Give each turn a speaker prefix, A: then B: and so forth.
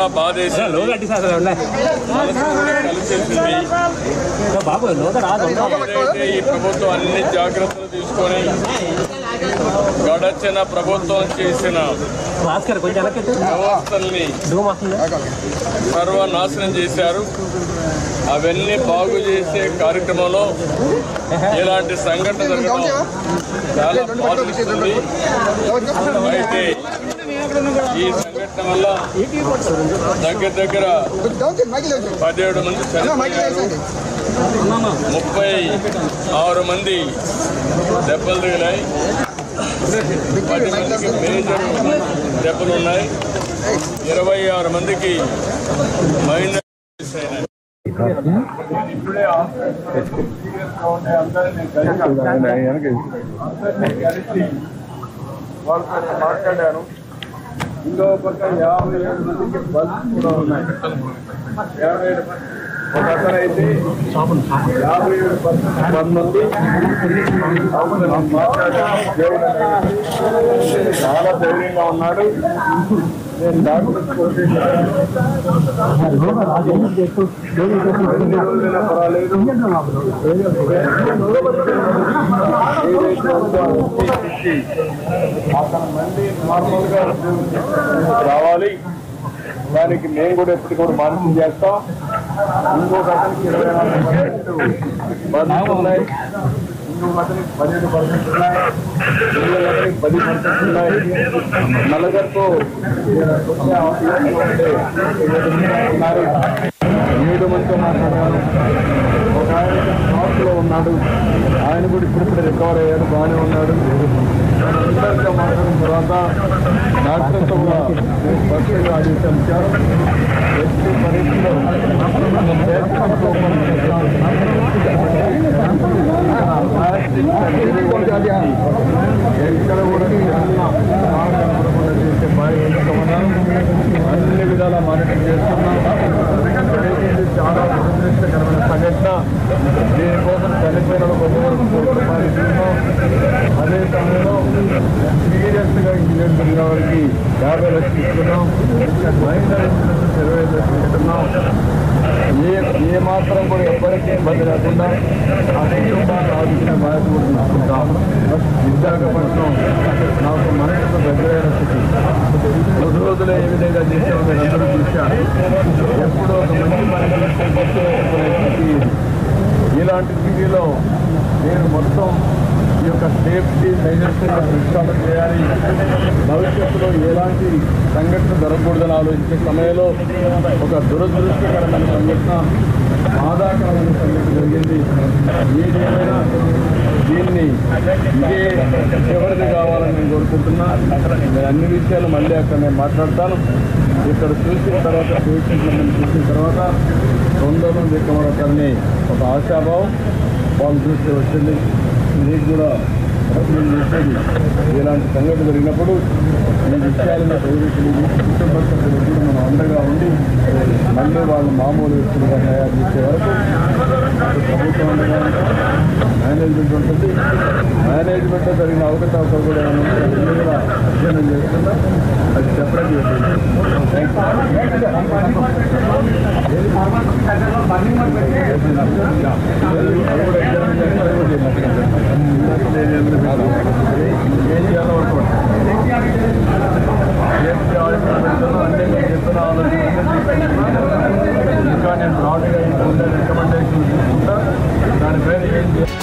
A: చాలా బాధేసింది. ఈ ప్రభుత్వం అన్ని జాగ్రత్తలు తీసుకొని గడచిన ప్రభుత్వం చేసిన వ్యవస్థల్ని సర్వనాశనం చేశారు. అవన్నీ బాగు చేసే కార్యక్రమంలో ఇలాంటి సంఘటన జరగడం చాలా బాధిస్తుంది. అయితే ఈ సంఘటన వల్ల దగ్గర 17 మంది చనిపోయారు, 36 మంది దెబ్బలు తగిలాయి, 10 మందికి మేజర్ దెబ్బలు ఉన్నాయి, 26 మందికి మైనర్ అయినాయి. ఇప్పుడే వాళ్ళతో మాట్లాడాను. ఇంకో పక్క 57 మందికి బల్స్ కూడా ఉన్నాయి. 57 ఒక అతనైతే 57% మంది చాలా ధైర్యంగా ఉన్నాడు. నేను డాక్టర్ పర్వాలేదు, అతను మళ్ళీ నార్మల్గా రావాలి. దానికి మేము కూడా ఎప్పుడు కూడా మానిటర్ చేస్తాం. ఇంకొక అతనికి 24% బర్న్స్ ఉన్నాయి, ఇంకొక అతనికి 17% ఉన్నాయి, ఇంకొక అతనికి 10% ఉన్నాయి. నలుగురితో 7 మందితో మాట్లాడాను. ఒక ఆయన షాప్లో ఉన్నాడు, ఆయన కూడా ఇప్పుడు రికవర్ అయ్యాడు, బాగానే ఉన్నాడు. అందరితో మాట్లాడిన తర్వాత డాక్టర్తో కూడా పర్సనల్గా ఆదేశాలు ఇచ్చారు. ఎట్టి పరిస్థితుల్లో ఎక్కడ కూడా చేసే బాధ్యత అన్ని విధాలా మానిటర్ చేస్తున్నాం. చాలా దురదృష్టకరమైన సంఘటన. దీనికోసం చనిపోయిన కొంతవరకు రూపాయలు ఇస్తున్నాం. అదే సమయంలో సీరియస్గా ఇంజనీర్ జరిగిన వారికి 50 లక్షలు ఇస్తున్నాం. మైనర్ ఇన్సూరెన్స్ 25 లక్షలు ఇస్తున్నాం. ఏ మాత్రం కూడా ఎవ్వరికీ ఇబ్బంది లేకుండా ఆ కుటుంబాన్ని ఆదుకునే బాధ్యత కూడా తీసుకుంటాం. విశాఖపట్నం నాకు మనసుకు దగ్గరైన స్థితి. 2 రోజులు ఏ విధంగా చేసామో మీరు అందరూ చూశారు. ఎప్పుడో ఒక మంచి పని స్థితి. ఇలాంటి స్థితిలో నేను మొత్తం ఈ యొక్క సేఫ్టీ మెజర్స్ ఇన్స్టాల్ చేయాలి. భవిష్యత్తులో ఎలాంటి సంఘటన జరగకూడదని ఆలోచించే సమయంలో ఒక దురదృష్టకరమైన సంఘటన, బాధాకరమైన సంఘటన జరిగింది. ఏదేమైనా దీన్ని ఇదే ఎవరిది కావాలని నేను కోరుకుంటున్నా. నేను అన్ని విషయాలు మళ్ళీ అక్కడ నేను మాట్లాడతాను. ఇక్కడ చూసిన తర్వాత పేషెంట్లను చూసిన తర్వాత 200 మంది ఎక్కువని ఒక ఆశాభావం వాళ్ళు చూస్తే వచ్చింది. మీకు కూడా నేను చేసేది ఇలాంటి సంఘటన జరిగినప్పుడు ఈ విషయాలను కుటుంబ సభ్యులకు మనం అండగా ఉండి మళ్ళీ వాళ్ళు మామూలు వ్యక్తులుగా తయారు చేసే వరకు ప్రభుత్వం అండగా మేనేజ్మెంట్ ఉంటుంది. మేనేజ్మెంట్లో జరిగిన అవకతవకలు కూడా కూడా అధ్యయనం చేస్తున్నా. అది సెపరేట్ ఏం చేయాలో అంటే నేను చెప్పిన ఆలోచన ఇంకా నేను బ్రాడ్గా రికమెండేషన్ తీసుకుంటా. దాని పేరు ఏం చేయాలి.